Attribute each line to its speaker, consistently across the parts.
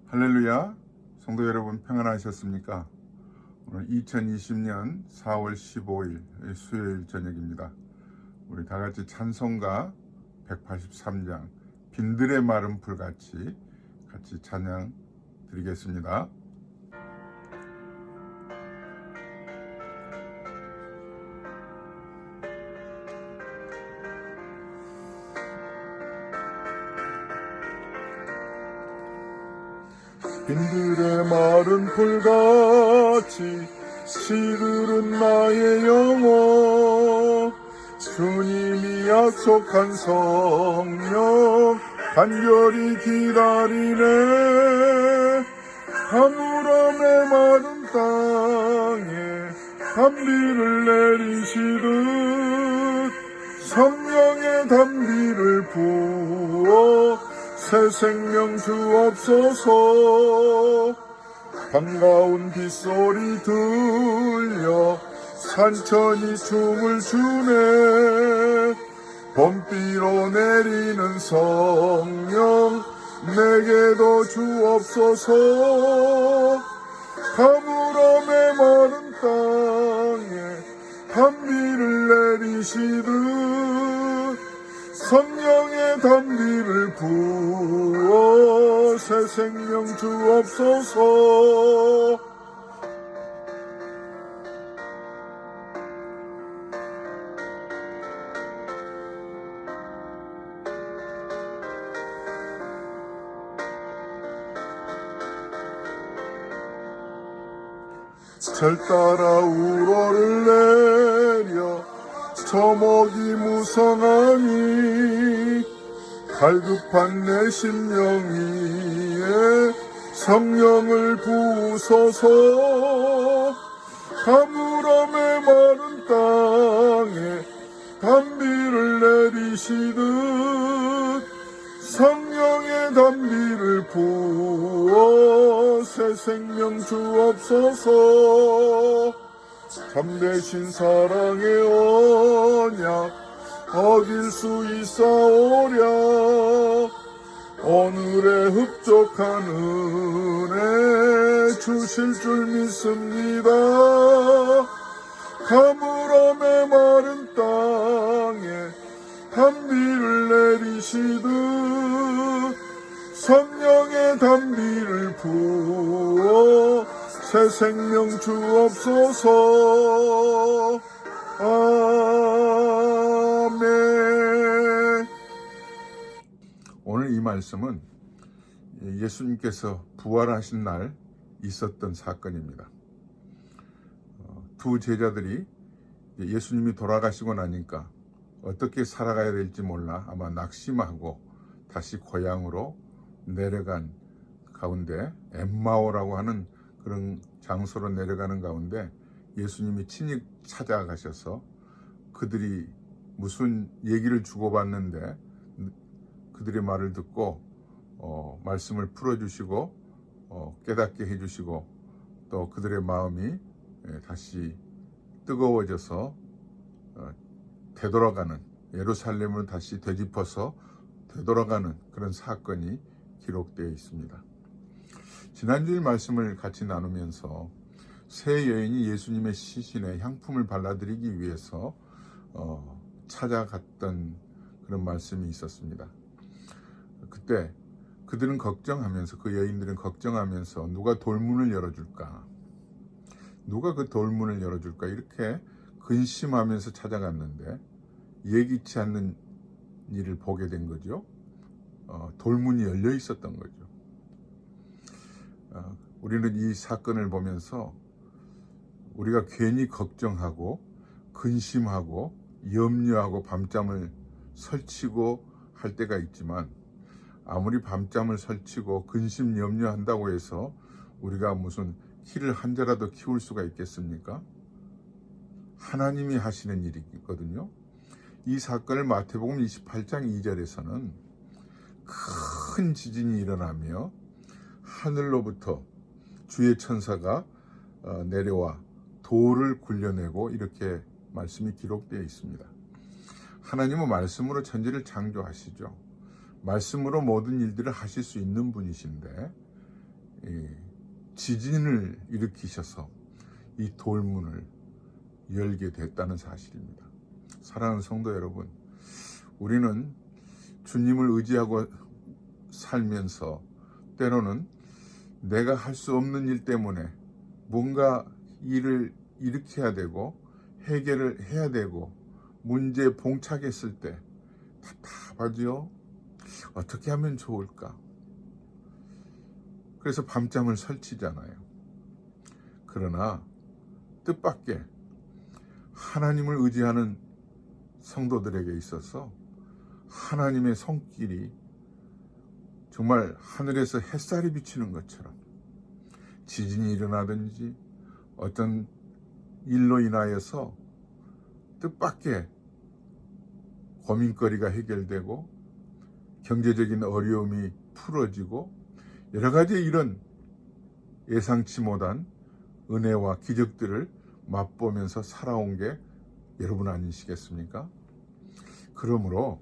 Speaker 1: 할렐루야, 성도 여러분 평안하셨습니까? 오늘 2020년 4월 15일 수요일 저녁입니다. 우리 다 같이 찬송가 183장 빈들의 마른 불같이 같이 찬양 드리겠습니다. 빈들의 마른 불같이 시들은 나의 영혼, 주님이 약속한 성령 간절히 기다리네. 가물함의 마른 땅에 단비를 내리시듯 성령의 단비를 부어 새 생명 주옵소서. 반가운 빗소리 들려 산천이 춤을 추네. 봄비로 내리는 성령 내게도 주옵소서. 가물함의 마른 땅에 단비를 내리시듯 성령의 단비를 부어 새 생명 주옵소서. 절 따라 우러를 내려 저목이 무성하니 갈급한 내 심령 위에 성령을 부으소서. 가물함의 마른 땅에 단비를 내리시듯 성령의 단비를 부어 새 생명 주옵소서. 참되신 사랑의 언약 어길 수 있사오랴. 오늘의 흡족한 은혜 주실 줄 믿습니다. 가물함의 마른 땅에 단비를 내리시듯 성령의 단비를 부어 새 생명 주옵소서. 아멘. 오늘 이 말씀은 예수님께서 부활하신 날 있었던 사건입니다. 두 제자들이 예수님이 돌아가시고 나니까 어떻게 살아가야 될지 몰라 아마 낙심하고 다시 고향으로 내려간 가운데 엠마오라고 하는 그런 장소로 내려가는 가운데 예수님이 친히 찾아가셔서 그들이 무슨 얘기를 주고받는데 그들의 말을 듣고 말씀을 풀어주시고 깨닫게 해주시고 또 그들의 마음이 다시 뜨거워져서 되돌아가는, 예루살렘을 다시 되짚어서 되돌아가는 그런 사건이 기록되어 있습니다. 지난주일 말씀을 같이 나누면서 세 여인이 예수님의 시신에 향품을 발라드리기 위해서 찾아갔던 그런 말씀이 있었습니다. 그때 그들은 걱정하면서, 그 여인들은 걱정하면서 누가 돌문을 열어줄까? 누가 그 돌문을 열어줄까? 이렇게 근심하면서 찾아갔는데 예기치 않는 일을 보게 된 거죠. 돌문이 열려 있었던 거죠. 우리는 이 사건을 보면서 우리가 괜히 걱정하고 근심하고 염려하고 밤잠을 설치고 할 때가 있지만, 아무리 밤잠을 설치고 근심 염려한다고 해서 우리가 무슨 키를 한 자라도 키울 수가 있겠습니까? 하나님이 하시는 일이거든요. 이 사건을 마태복음 28장 2절에서는 큰 지진이 일어나며 하늘로부터 주의 천사가 내려와 돌을 굴려내고 이렇게 말씀이 기록되어 있습니다. 하나님은 말씀으로 천지를 창조하시죠. 말씀으로 모든 일들을 하실 수 있는 분이신데 지진을 일으키셔서 이 돌문을 열게 됐다는 사실입니다. 사랑하는 성도 여러분, 우리는 주님을 의지하고 살면서 때로는 내가 할 수 없는 일 때문에 뭔가 일을 일으켜야 되고 해결을 해야 되고 문제에 봉착했을 때 답답하죠. 어떻게 하면 좋을까? 그래서 밤잠을 설치잖아요. 그러나 뜻밖의 하나님을 의지하는 성도들에게 있어서 하나님의 손길이 정말 하늘에서 햇살이 비치는 것처럼 지진이 일어나든지 어떤 일로 인하여서 뜻밖의 고민거리가 해결되고 경제적인 어려움이 풀어지고 여러 가지 이런 예상치 못한 은혜와 기적들을 맛보면서 살아온 게 여러분 아니시겠습니까? 그러므로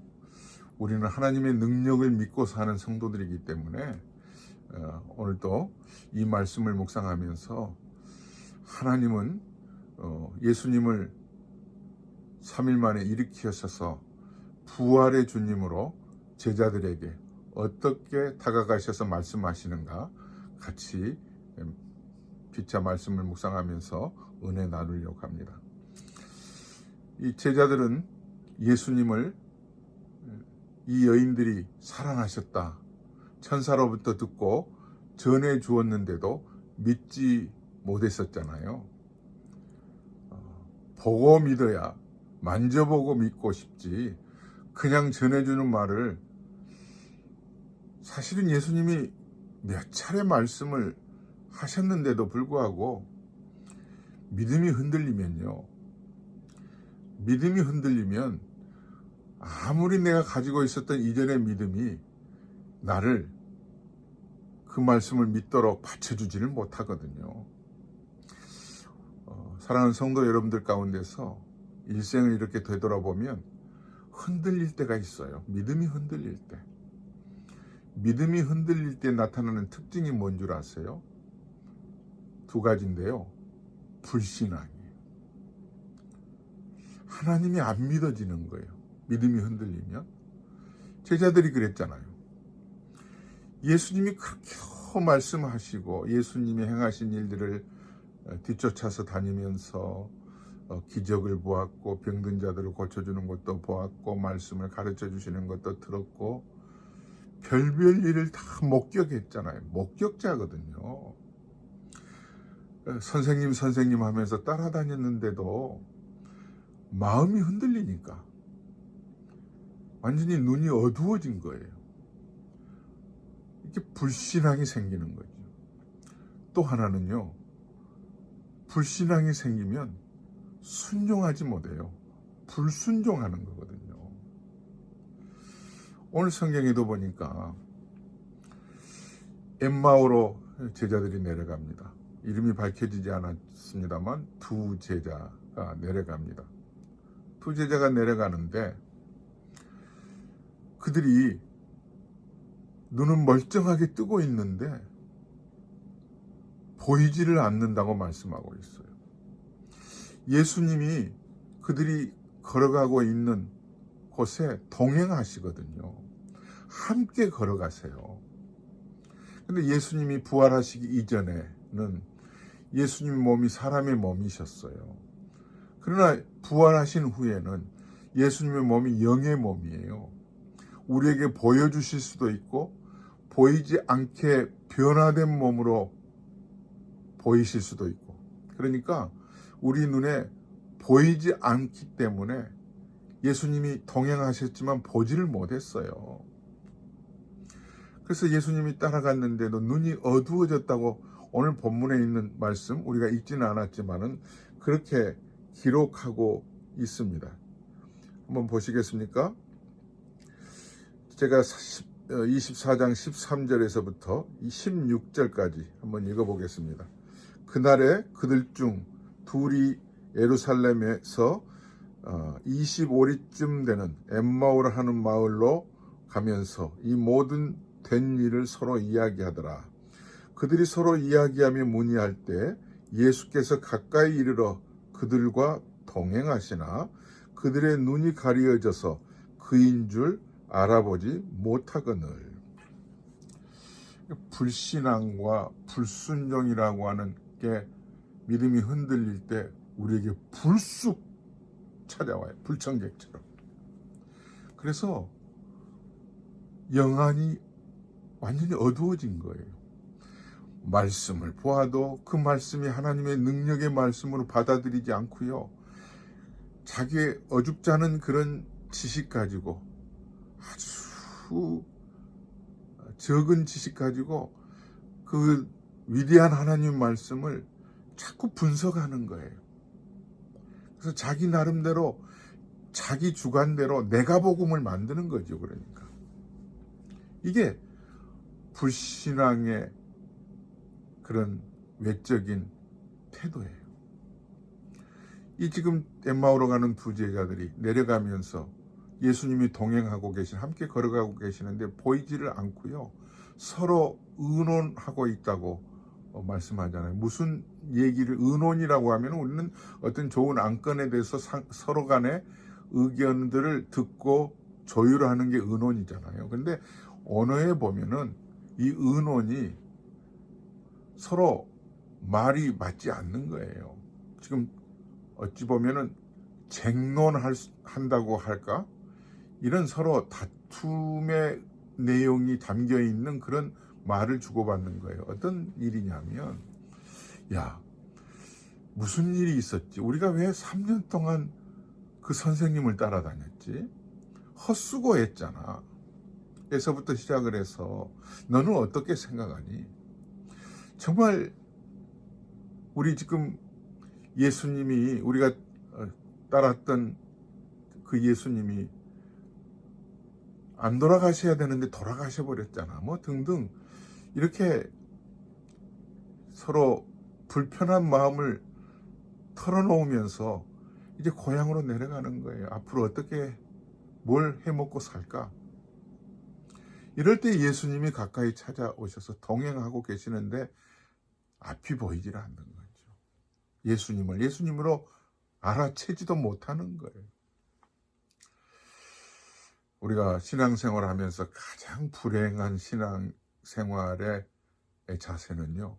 Speaker 1: 우리는 하나님의 능력을 믿고 사는 성도들이기 때문에 오늘도 이 말씀을 묵상하면서 하나님은 예수님을 3일 만에 일으키셔서 부활의 주님으로 제자들에게 어떻게 다가가셔서 말씀하시는가 같이 피차 말씀을 묵상하면서 은혜 나누려고 합니다. 이 제자들은 예수님을 이 여인들이 사랑하셨다 천사로부터 듣고 전해 주었는데도 믿지 못했었잖아요. 보고 믿어야 만져보고 믿고 싶지 그냥 전해주는 말을 사실은 예수님이 몇 차례 말씀을 하셨는데도 불구하고 믿음이 흔들리면 아무리 내가 가지고 있었던 이전의 믿음이 나를 그 말씀을 믿도록 받쳐주지를 못하거든요. 사랑하는 성도 여러분들 가운데서 일생을 이렇게 되돌아보면 흔들릴 때가 있어요. 믿음이 흔들릴 때. 믿음이 흔들릴 때 나타나는 특징이 뭔 줄 아세요? 두 가지인데요. 불신앙이에요. 하나님이 안 믿어지는 거예요. 믿음이 흔들리면. 제자들이 그랬잖아요. 예수님이 그렇게 말씀하시고 예수님이 행하신 일들을 뒤쫓아서 다니면서 기적을 보았고 병든 자들을 고쳐주는 것도 보았고 말씀을 가르쳐 주시는 것도 들었고 별별 일을 다 목격했잖아요. 목격자거든요. 선생님 하면서 따라다녔는데도 마음이 흔들리니까 완전히 눈이 어두워진 거예요. 이렇게 불신앙이 생기는 거죠. 또 하나는요. 불신앙이 생기면 순종하지 못해요. 불순종하는 거거든요. 오늘 성경에도 보니까 엠마오로 제자들이 내려갑니다. 이름이 밝혀지지 않았습니다만 두 제자가 내려갑니다. 두 제자가 내려가는데 그들이 눈은 멀쩡하게 뜨고 있는데 보이지를 않는다고 말씀하고 있어요. 예수님이 그들이 걸어가고 있는 곳에 동행하시거든요. 함께 걸어가세요. 근데 예수님이 부활하시기 이전에는 예수님 몸이 사람의 몸이셨어요. 그러나 부활하신 후에는 예수님의 몸이 영의 몸이에요. 우리에게 보여주실 수도 있고 보이지 않게 변화된 몸으로 보이실 수도 있고 그러니까 우리 눈에 보이지 않기 때문에 예수님이 동행하셨지만 보지를 못했어요. 그래서 예수님이 따라갔는데도 눈이 어두워졌다고 오늘 본문에 있는 말씀 우리가 읽지는 않았지만은 그렇게 기록하고 있습니다. 한번 보시겠습니까? 제가 24장 13절에서부터 16절까지 한번 읽어보겠습니다. 그날에 그들 중 둘이 예루살렘에서 25리쯤 되는 엠마오라 하는 마을로 가면서 이 모든 된 일을 서로 이야기하더라. 그들이 서로 이야기하며 문의할 때 예수께서 가까이 이르러 그들과 동행하시나 그들의 눈이 가리어져서 그인 줄 알아보지 못하거늘. 불신앙과 불순종이라고 하는 게 믿음이 흔들릴 때 우리에게 불쑥 찾아와요. 불청객처럼. 그래서 영안이 완전히 어두워진 거예요. 말씀을 보아도 그 말씀이 하나님의 능력의 말씀으로 받아들이지 않고요. 자기의 어줍지 않은 그런 지식 가지고, 아주 적은 지식 가지고 그 위대한 하나님 말씀을 자꾸 분석하는 거예요. 그래서 자기 나름대로, 자기 주관대로 내가 복음을 만드는 거죠. 그러니까 이게 불신앙의 그런 외적인 태도예요. 이 지금 엠마오로 가는 두 제자들이 내려가면서 예수님이 동행하고 함께 걸어가고 계시는데 보이지를 않고요. 서로 의논하고 있다고 말씀하잖아요. 무슨 얘기를, 의논이라고 하면 우리는 어떤 좋은 안건에 대해서 서로 간의 의견들을 듣고 조율하는 게 의논이잖아요. 근데 언어에 보면은 이 의논이 서로 말이 맞지 않는 거예요. 지금 어찌 보면은 쟁론한다고 할까? 이런 서로 다툼의 내용이 담겨 있는 그런 말을 주고받는 거예요. 어떤 일이냐면, 야, 무슨 일이 있었지? 우리가 왜 3년 동안 그 선생님을 따라다녔지? 헛수고했잖아. 에서부터 시작을 해서 너는 어떻게 생각하니? 정말 우리 지금 예수님이, 우리가 따랐던 그 예수님이 안 돌아가셔야 되는데 돌아가셔 버렸잖아. 뭐 등등 이렇게 서로 불편한 마음을 털어놓으면서 이제 고향으로 내려가는 거예요. 앞으로 어떻게 뭘 해먹고 살까? 이럴 때 예수님이 가까이 찾아오셔서 동행하고 계시는데 앞이 보이질 않는 거죠. 예수님을 예수님으로 알아채지도 못하는 거예요. 우리가 신앙생활을 하면서 가장 불행한 신앙생활의 자세는요,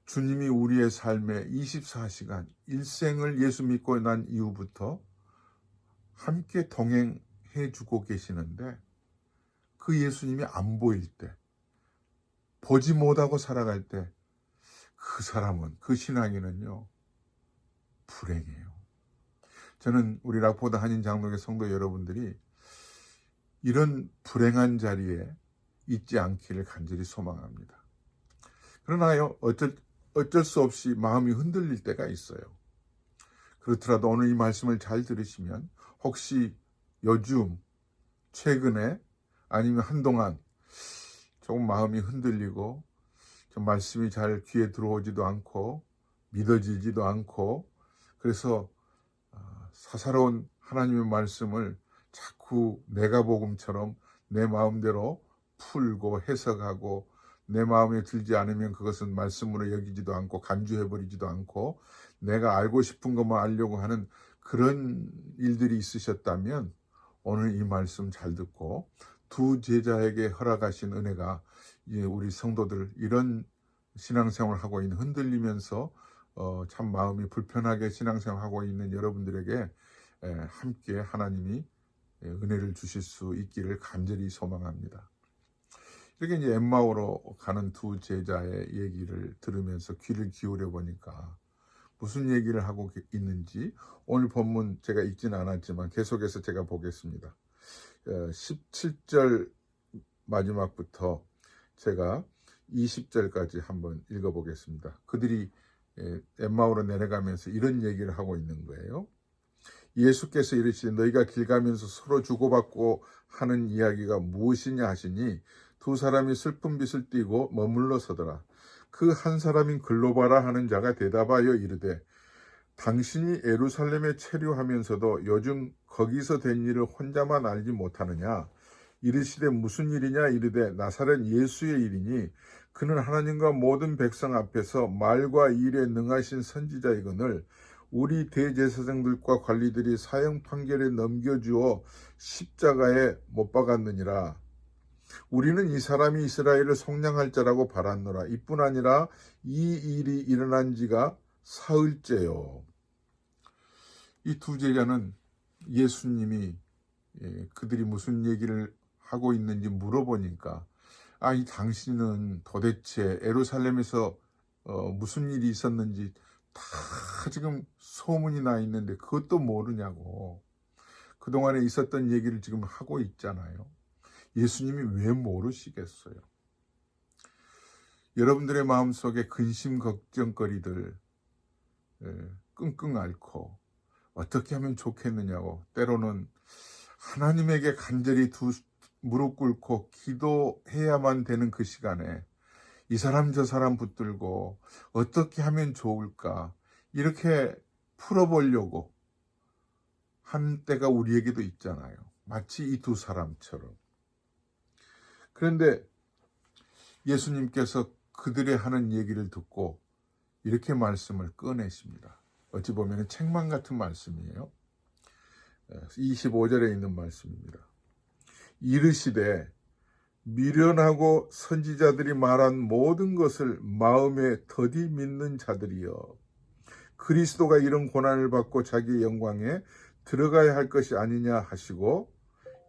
Speaker 1: 주님이 우리의 삶에 24시간 일생을 예수 믿고 난 이후부터 함께 동행해 주고 계시는데 그 예수님이 안 보일 때, 보지 못하고 살아갈 때 그 사람은, 그 신앙인은요 불행해요. 저는 우리 락포드 한인 장로교 성도 여러분들이 이런 불행한 자리에 있지 않기를 간절히 소망합니다. 그러나요, 어쩔 수 없이 마음이 흔들릴 때가 있어요. 그렇더라도 오늘 이 말씀을 잘 들으시면 혹시 요즘, 최근에, 아니면 한동안 조금 마음이 흔들리고 좀 말씀이 잘 귀에 들어오지도 않고 믿어지지도 않고, 그래서 사사로운 하나님의 말씀을 자꾸 내가 복음처럼 내 마음대로 풀고 해석하고 내 마음에 들지 않으면 그것은 말씀으로 여기지도 않고 간주해버리지도 않고 내가 알고 싶은 것만 알려고 하는 그런 일들이 있으셨다면 오늘 이 말씀 잘 듣고 두 제자에게 허락하신 은혜가 우리 성도들, 이런 신앙생활을 하고 있는, 흔들리면서 참 마음이 불편하게 신앙생활을 하고 있는 여러분들에게 함께 하나님이 은혜를 주실 수 있기를 간절히 소망합니다. 이렇게 이제 엠마오로 가는 두 제자의 얘기를 들으면서 귀를 기울여 보니까 무슨 얘기를 하고 있는지 오늘 본문 제가 읽지는 않았지만 계속해서 제가 보겠습니다. 17절 마지막부터 제가 20절까지 한번 읽어보겠습니다. 그들이 엠마오로 내려가면서 이런 얘기를 하고 있는 거예요. 예수께서 이르시되 너희가 길 가면서 서로 주고받고 하는 이야기가 무엇이냐 하시니 두 사람이 슬픈 빛을 띠고 머물러 서더라. 그 한 사람인 글로바라 하는 자가 대답하여 이르되 당신이 예루살렘에 체류하면서도 요즘 거기서 된 일을 혼자만 알지 못하느냐? 이르시되 무슨 일이냐? 이르되 나사렛 예수의 일이니 그는 하나님과 모든 백성 앞에서 말과 일에 능하신 선지자이거늘 우리 대제사장들과 관리들이 사형 판결에 넘겨주어 십자가에 못 박았느니라. 우리는 이 사람이 이스라엘을 속량할 자라고 바랐노라. 이뿐 아니라 이 일이 일어난 지가 사흘째요. 이 두 제자는 예수님이 그들이 무슨 얘기를 하고 있는지 물어보니까 이 당신은 도대체 예루살렘에서 무슨 일이 있었는지 다 지금 소문이 나 있는데 그것도 모르냐고. 그동안에 있었던 얘기를 지금 하고 있잖아요. 예수님이 왜 모르시겠어요? 여러분들의 마음속에 근심 걱정거리들 끙끙 앓고 어떻게 하면 좋겠느냐고, 때로는 하나님에게 간절히 무릎 꿇고 기도해야만 되는 그 시간에 이 사람 저 사람 붙들고 어떻게 하면 좋을까 이렇게 풀어보려고 한 때가 우리에게도 있잖아요. 마치 이 두 사람처럼. 그런데 예수님께서 그들의 하는 얘기를 듣고 이렇게 말씀을 꺼내십니다. 어찌 보면 책망 같은 말씀이에요. 25절에 있는 말씀입니다. 이르시되 미련하고 선지자들이 말한 모든 것을 마음에 더디 믿는 자들이여, 그리스도가 이런 고난을 받고 자기의 영광에 들어가야 할 것이 아니냐 하시고,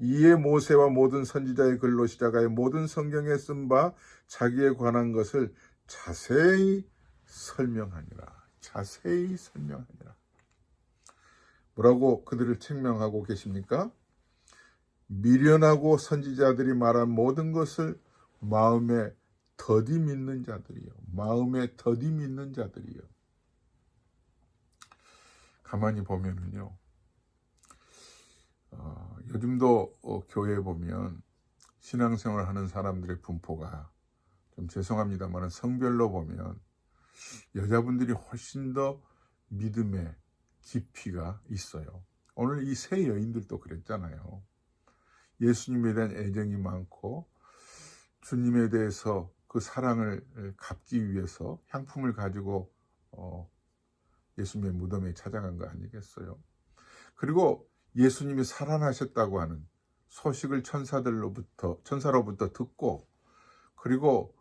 Speaker 1: 이에 모세와 모든 선지자의 글로 시작하여 모든 성경에 쓴 바 자기에 관한 것을 자세히 설명하니라. 자세히 설명하니라. 뭐라고 그들을 책명하고 계십니까? 미련하고 선지자들이 말한 모든 것을 마음에 더디 믿는 자들이요. 마음에 더디 믿는 자들이요. 가만히 보면은요. 요즘도 교회에 보면 신앙생활 하는 사람들의 분포가 좀 죄송합니다만 성별로 보면 여자분들이 훨씬 더 믿음의 깊이가 있어요. 오늘 이 세 여인들도 그랬잖아요. 예수님에 대한 애정이 많고 주님에 대해서 그 사랑을 갚기 위해서 향품을 가지고 예수님의 무덤에 찾아간 거 아니겠어요? 그리고 예수님이 살아나셨다고 하는 소식을 천사로부터 듣고, 그리고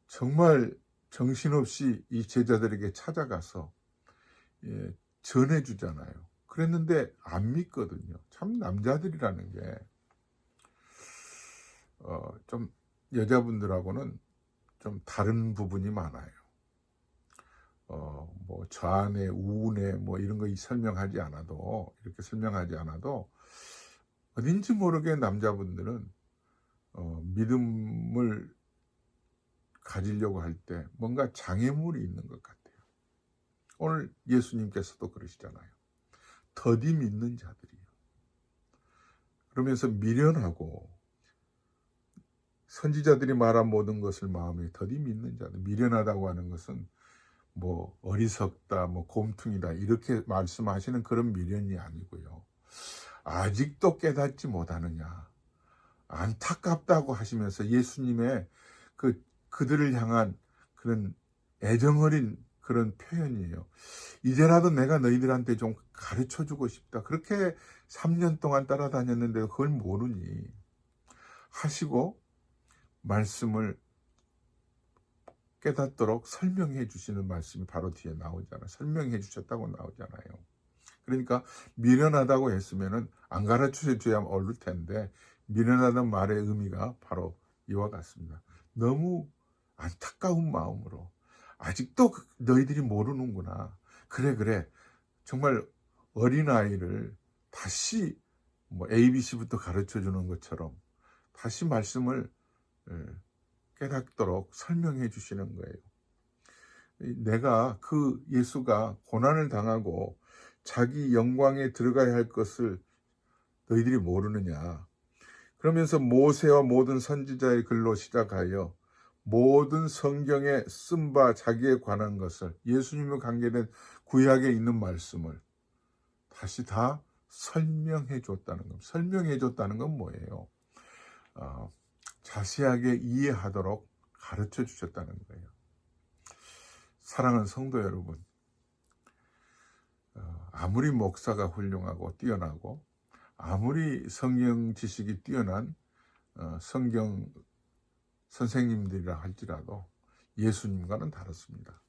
Speaker 1: 정말 정신없이 이 제자들에게 찾아가서 전해주잖아요. 그랬는데 안 믿거든요. 참 남자들이라는 게 좀 여자분들하고는 좀 다른 부분이 많아요. 뭐 좌뇌, 우뇌 뭐 이런 거 설명하지 않아도, 이렇게 설명하지 않아도 어딘지 모르게 남자분들은 믿음을 가지려고 할 때 뭔가 장애물이 있는 것 같아요. 오늘 예수님께서도 그러시잖아요. 더디 믿는 자들이요. 그러면서 미련하고 선지자들이 말한 모든 것을 마음에 더디 믿는 자들. 미련하다고 하는 것은 뭐 어리석다, 뭐 곰퉁이다 이렇게 말씀하시는 그런 미련이 아니고요. 아직도 깨닫지 못하느냐, 안타깝다고 하시면서 예수님의 그들을 향한 그런 애정어린 그런 표현이에요. 이제라도 내가 너희들한테 좀 가르쳐주고 싶다. 그렇게 3년 동안 따라다녔는데 그걸 모르니 하시고 말씀을 깨닫도록 설명해 주시는 말씀이 바로 뒤에 나오잖아요. 설명해 주셨다고 나오잖아요. 그러니까 미련하다고 했으면은 안 가르쳐 줘야 어릴 텐데, 미련하다는 말의 의미가 바로 이와 같습니다. 너무 안타까운 마음으로 아직도 너희들이 모르는구나. 그래 정말 어린아이를 다시 뭐 ABC부터 가르쳐 주는 것처럼 다시 말씀을 깨닫도록 설명해 주시는 거예요. 내가 예수가 고난을 당하고 자기 영광에 들어가야 할 것을 너희들이 모르느냐. 그러면서 모세와 모든 선지자의 글로 시작하여 모든 성경에 쓴 바 자기에 관한 것을, 예수님과 관계된 구약에 있는 말씀을 다시 다 설명해 줬다는 겁니다. 설명해 줬다는 건 뭐예요? 자세하게 이해하도록 가르쳐 주셨다는 거예요. 사랑하는 성도 여러분, 아무리 목사가 훌륭하고 뛰어나고 아무리 성경 지식이 뛰어난 성경 선생님들이라 할지라도 예수님과는 다릅니다.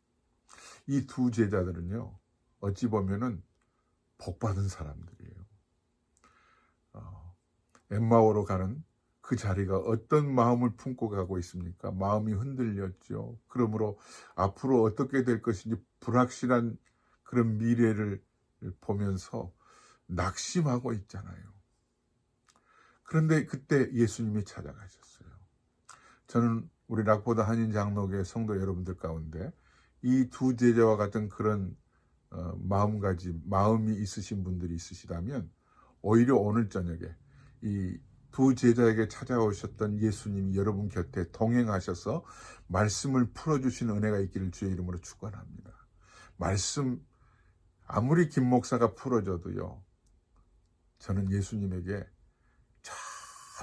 Speaker 1: 이 두 제자들은요, 어찌 보면은 복받은 사람들이에요. 엠마오로 가는 그 자리가 어떤 마음을 품고 가고 있습니까? 마음이 흔들렸죠. 그러므로 앞으로 어떻게 될 것인지 불확실한 그런 미래를 보면서 낙심하고 있잖아요. 그런데 그때 예수님이 찾아가셨어요. 저는 우리 락보다 한인 장로교회 성도 여러분들 가운데 이 두 제자와 같은 그런 마음이 있으신 분들이 있으시다면 오히려 오늘 저녁에 이 두 제자에게 찾아오셨던 예수님이 여러분 곁에 동행하셔서 말씀을 풀어주신 은혜가 있기를 주의 이름으로 축원합니다. 말씀 아무리 김 목사가 풀어줘도요, 저는 예수님에게 저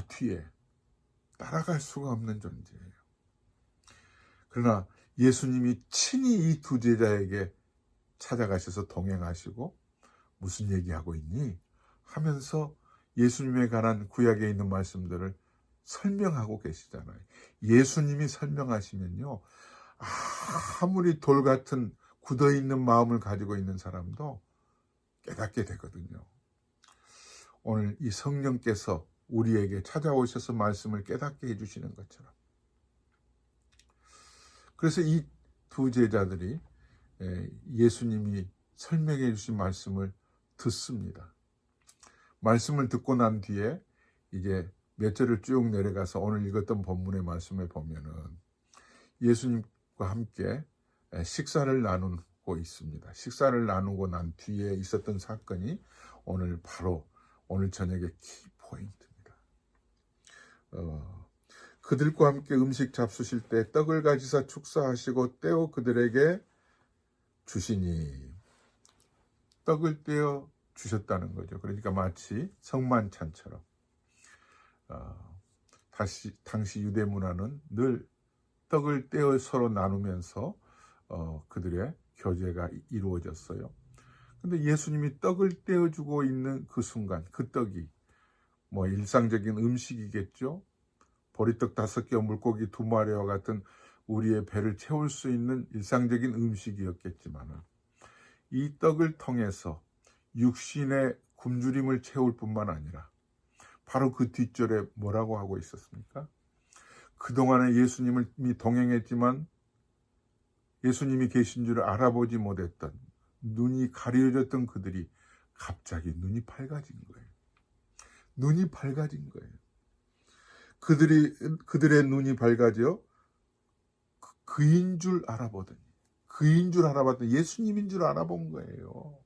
Speaker 1: 뒤에 따라갈 수가 없는 존재예요. 그러나 예수님이 친히 이 두 제자에게 찾아가셔서 동행하시고 무슨 얘기하고 있니? 하면서 예수님에 관한 구약에 있는 말씀들을 설명하고 계시잖아요. 예수님이 설명하시면요, 아무리 돌 같은 굳어있는 마음을 가지고 있는 사람도 깨닫게 되거든요. 오늘 이 성령께서 우리에게 찾아오셔서 말씀을 깨닫게 해주시는 것처럼. 그래서 이 두 제자들이 예수님이 설명해 주신 말씀을 듣습니다. 말씀을 듣고 난 뒤에 이제 몇 절을 쭉 내려가서 오늘 읽었던 본문의 말씀을 보면은 예수님과 함께 식사를 나누고 있습니다. 식사를 나누고 난 뒤에 있었던 사건이 바로 오늘 저녁의 키포인트입니다. 그들과 함께 음식 잡수실 때 떡을 가지사 축사하시고 떼어 그들에게 주시니, 떡을 떼어 주셨다는 거죠. 그러니까 마치 성만찬처럼 당시 유대 문화는 늘 떡을 떼어 서로 나누면서 그들의 교제가 이루어졌어요. 근데 예수님이 떡을 떼어주고 있는 그 순간, 그 떡이 일상적인 음식이겠죠. 보리떡 5개, 물고기 2마리와 같은 우리의 배를 채울 수 있는 일상적인 음식이었겠지만 이 떡을 통해서 육신의 굶주림을 채울 뿐만 아니라 바로 그 뒷절에 뭐라고 하고 있었습니까? 그동안에 예수님이 동행했지만 예수님이 계신 줄을 알아보지 못했던, 눈이 가려졌던 그들이 갑자기 눈이 밝아진 거예요. 눈이 밝아진 거예요. 그들의 눈이 밝아져 그인 줄 알아봤더니 예수님인 줄 알아본 거예요.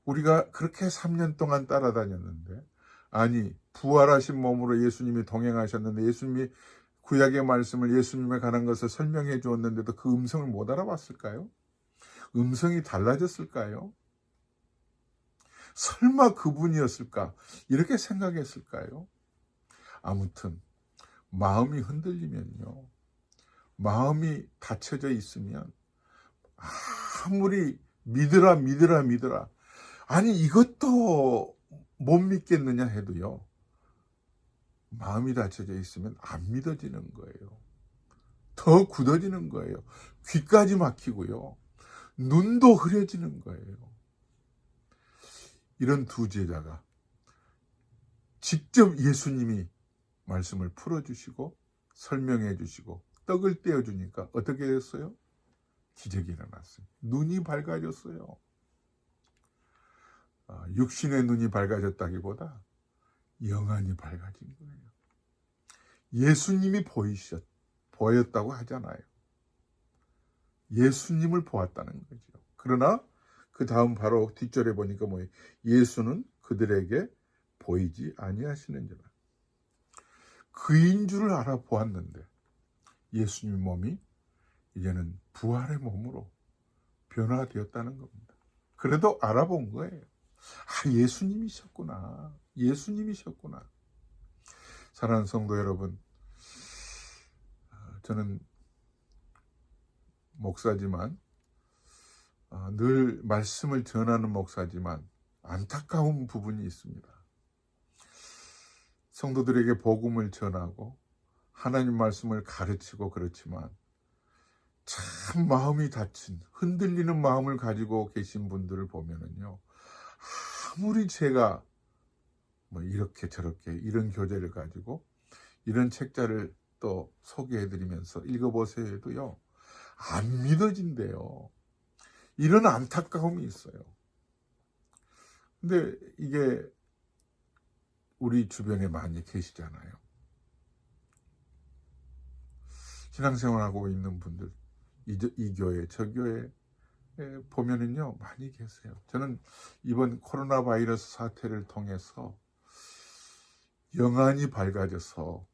Speaker 1: 우리가 그렇게 3년 동안 따라다녔는데, 아니 부활하신 몸으로 예수님이 동행하셨는데 예수님이 구약의 말씀을 예수님에 관한 것을 설명해 주었는데도 그 음성을 못 알아봤을까요? 음성이 달라졌을까요? 설마 그분이었을까? 이렇게 생각했을까요? 아무튼 마음이 흔들리면요, 마음이 닫혀져 있으면 아무리 믿으라 아니 이것도 못 믿겠느냐 해도요, 마음이 닫혀져 있으면 안 믿어지는 거예요. 더 굳어지는 거예요. 귀까지 막히고요, 눈도 흐려지는 거예요. 이런 두 제자가 직접 예수님이 말씀을 풀어주시고 설명해 주시고 떡을 떼어주니까 어떻게 됐어요? 기적이 일어났어요. 눈이 밝아졌어요. 육신의 눈이 밝아졌다기보다 영안이 밝아진 거예요. 예수님이 보였다고 하잖아요. 예수님을 보았다는 거죠. 그러나 그 다음 바로 뒷절에 보니까 뭐예요? 예수는 그들에게 보이지 아니하시는지라. 그인 줄을 알아보았는데 예수님 몸이 이제는 부활의 몸으로 변화되었다는 겁니다. 그래도 알아본 거예요. 예수님이셨구나. 사랑하는 성도 여러분, 저는 목사지만 늘 말씀을 전하는 목사지만 안타까운 부분이 있습니다. 성도들에게 복음을 전하고 하나님 말씀을 가르치고 그렇지만 참 마음이 다친 흔들리는 마음을 가지고 계신 분들을 보면은요, 아무리 제가 뭐 이렇게 저렇게 이런 교재를 가지고 이런 책자를 또 소개해드리면서 읽어보세요 해도요, 안 믿어진대요. 이런 안타까움이 있어요. 근데 이게 우리 주변에 많이 계시잖아요. 신앙생활하고 있는 분들, 이 교회, 저 교회 보면은요, 많이 계세요. 저는 이번 코로나 바이러스 사태를 통해서 영안이 밝아져서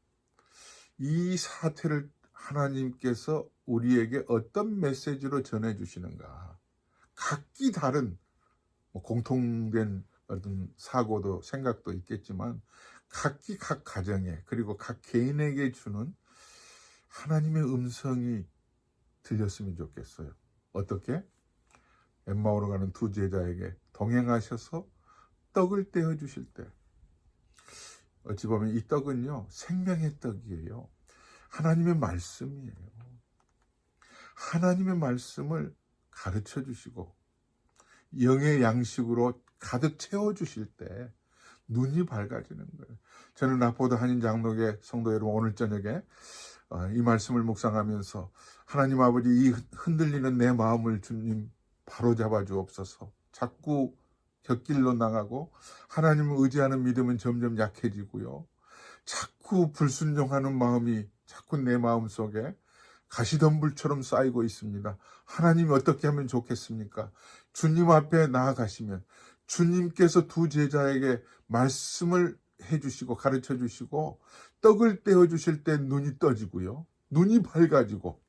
Speaker 1: 이 사태를 하나님께서 우리에게 어떤 메시지로 전해주시는가, 각기 다른 공통된 어떤 사고도 생각도 있겠지만 각기 각 가정에 그리고 각 개인에게 주는 하나님의 음성이 들렸으면 좋겠어요. 어떻게? 엠마오로 가는 두 제자에게 동행하셔서 떡을 떼어 주실 때, 어찌 보면 이 떡은요, 생명의 떡이에요. 하나님의 말씀이에요. 하나님의 말씀을 가르쳐 주시고 영의 양식으로 가득 채워주실 때 눈이 밝아지는 거예요. 저는 낙포도 한인 장로교 성도 여러분, 오늘 저녁에 이 말씀을 묵상하면서 하나님 아버지, 이 흔들리는 내 마음을 주님 바로잡아 주옵소서. 자꾸 곁길로 나가고 하나님을 의지하는 믿음은 점점 약해지고요, 자꾸 불순종하는 마음이 자꾸 내 마음속에 가시덤불처럼 쌓이고 있습니다. 하나님이 어떻게 하면 좋겠습니까? 주님 앞에 나아가시면 주님께서 두 제자에게 말씀을 해주시고 가르쳐 주시고 떡을 떼어 주실 때 눈이 떠지고요, 눈이 밝아지고,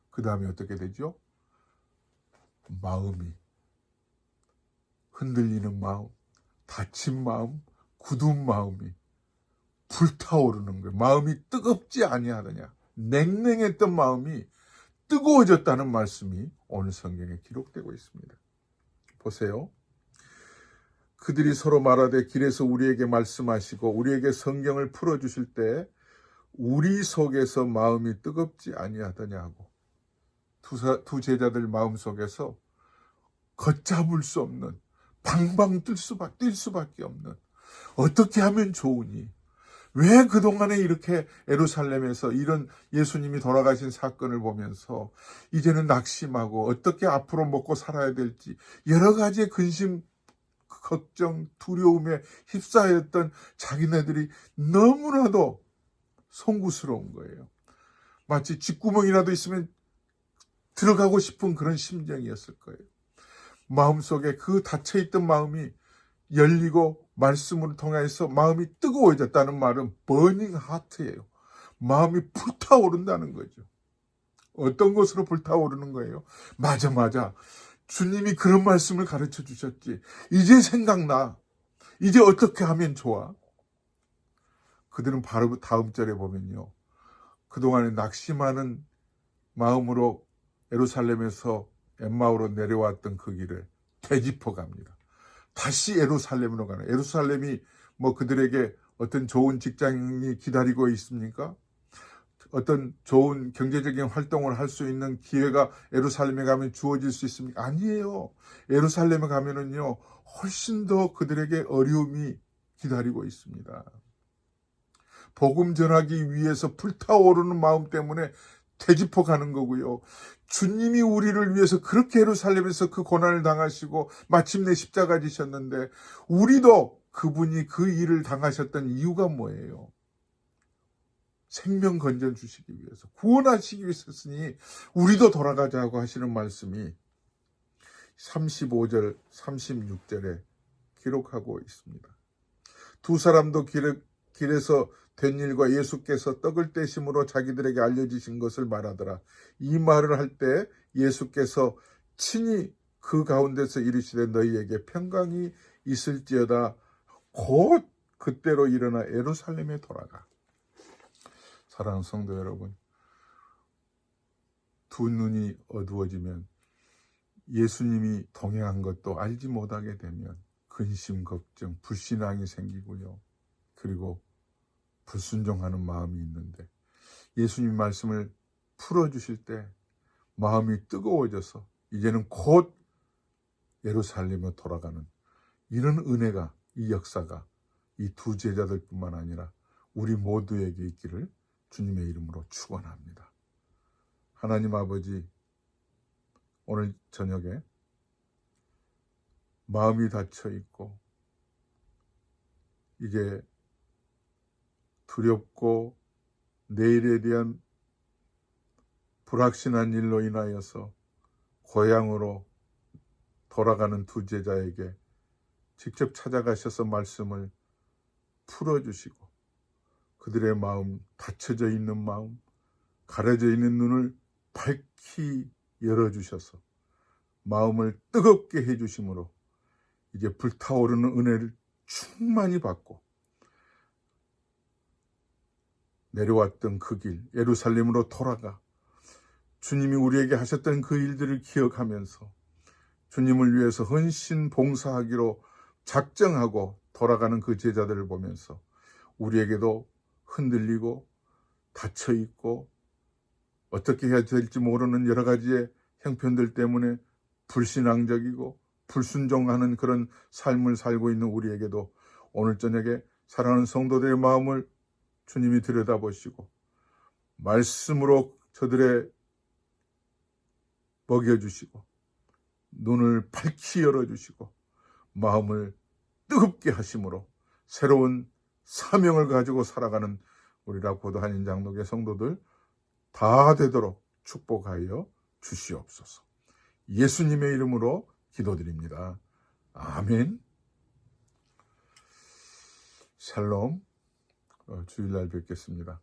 Speaker 1: 그 다음에 어떻게 되죠? 마음이, 흔들리는 마음, 다친 마음, 굳은 마음이 불타오르는 거예요. 마음이 뜨겁지 아니하느냐, 냉랭했던 마음이 뜨거워졌다는 말씀이 오늘 성경에 기록되고 있습니다. 보세요. 그들이 서로 말하되 길에서 우리에게 말씀하시고 우리에게 성경을 풀어주실 때 우리 속에서 마음이 뜨겁지 아니하더냐고. 두 제자들 마음속에서 걷잡을 수 없는, 방방 뛸 수밖에 없는, 어떻게 하면 좋으니, 왜 그동안에 이렇게 예루살렘에서 이런 예수님이 돌아가신 사건을 보면서 이제는 낙심하고 어떻게 앞으로 먹고 살아야 될지 여러 가지의 근심, 걱정, 두려움에 휩싸였던 자기네들이 너무나도 송구스러운 거예요. 마치 쥐구멍이라도 있으면 들어가고 싶은 그런 심정이었을 거예요. 마음속에 그 닫혀있던 마음이 열리고 말씀을 통해서 마음이 뜨거워졌다는 말은 버닝 하트예요. 마음이 불타오른다는 거죠. 어떤 것으로 불타오르는 거예요? 맞아. 주님이 그런 말씀을 가르쳐 주셨지. 이제 생각나. 이제 어떻게 하면 좋아? 그들은 바로 다음 절에 보면요, 그동안에 낙심하는 마음으로 예루살렘에서 엠마오로 내려왔던 그 길을 되짚어 갑니다. 다시 예루살렘으로 가는, 예루살렘이 뭐 그들에게 어떤 좋은 직장이 기다리고 있습니까? 어떤 좋은 경제적인 활동을 할 수 있는 기회가 예루살렘에 가면 주어질 수 있습니까? 아니에요. 예루살렘에 가면은요, 훨씬 더 그들에게 어려움이 기다리고 있습니다. 복음 전하기 위해서 불타오르는 마음 때문에 되짚어 가는 거고요. 주님이 우리를 위해서 그렇게 예루살렘에서 그 고난을 당하시고 마침내 십자가 지셨는데 우리도 그분이 그 일을 당하셨던 이유가 뭐예요? 생명 건져 주시기 위해서, 구원하시기 위해서니 우리도 돌아가자고 하시는 말씀이 35절, 36절에 기록하고 있습니다. 두 사람도 길에서 된 일과 예수께서 떡을 떼심으로 자기들에게 알려주신 것을 말하더라. 이 말을 할 때 예수께서 친히 그 가운데서 이르시되 너희에게 평강이 있을지어다. 곧 그때로 일어나 예루살렘에 돌아가. 사랑하는 성도 여러분, 두 눈이 어두워지면 예수님이 동행한 것도 알지 못하게 되면 근심, 걱정, 불신앙이 생기고요. 그리고 불순종하는 마음이 있는데 예수님 말씀을 풀어주실 때 마음이 뜨거워져서 이제는 곧 예루살렘으로 돌아가는 이런 은혜가, 이 역사가 이 두 제자들 뿐만 아니라 우리 모두에게 있기를 주님의 이름으로 축원합니다. 하나님 아버지, 오늘 저녁에 마음이 닫혀 있고 이제 두렵고 내일에 대한 불확실한 일로 인하여서 고향으로 돌아가는 두 제자에게 직접 찾아가셔서 말씀을 풀어주시고 그들의 마음, 닫혀져 있는 마음, 가려져 있는 눈을 밝히 열어주셔서 마음을 뜨겁게 해주심으로 이제 불타오르는 은혜를 충만히 받고 내려왔던 그 길, 예루살렘으로 돌아가 주님이 우리에게 하셨던 그 일들을 기억하면서 주님을 위해서 헌신 봉사하기로 작정하고 돌아가는 그 제자들을 보면서 우리에게도 흔들리고 닫혀있고 어떻게 해야 될지 모르는 여러 가지의 형편들 때문에 불신앙적이고 불순종하는 그런 삶을 살고 있는 우리에게도 오늘 저녁에 사랑하는 성도들의 마음을 주님이 들여다보시고 말씀으로 저들의 먹여주시고 눈을 밝히 열어주시고 마음을 뜨겁게 하심으로 새로운 사명을 가지고 살아가는 우리라 고도 한인장로교 성도들 다 되도록 축복하여 주시옵소서. 예수님의 이름으로 기도드립니다. 아멘. 샬롬. 주일날 뵙겠습니다.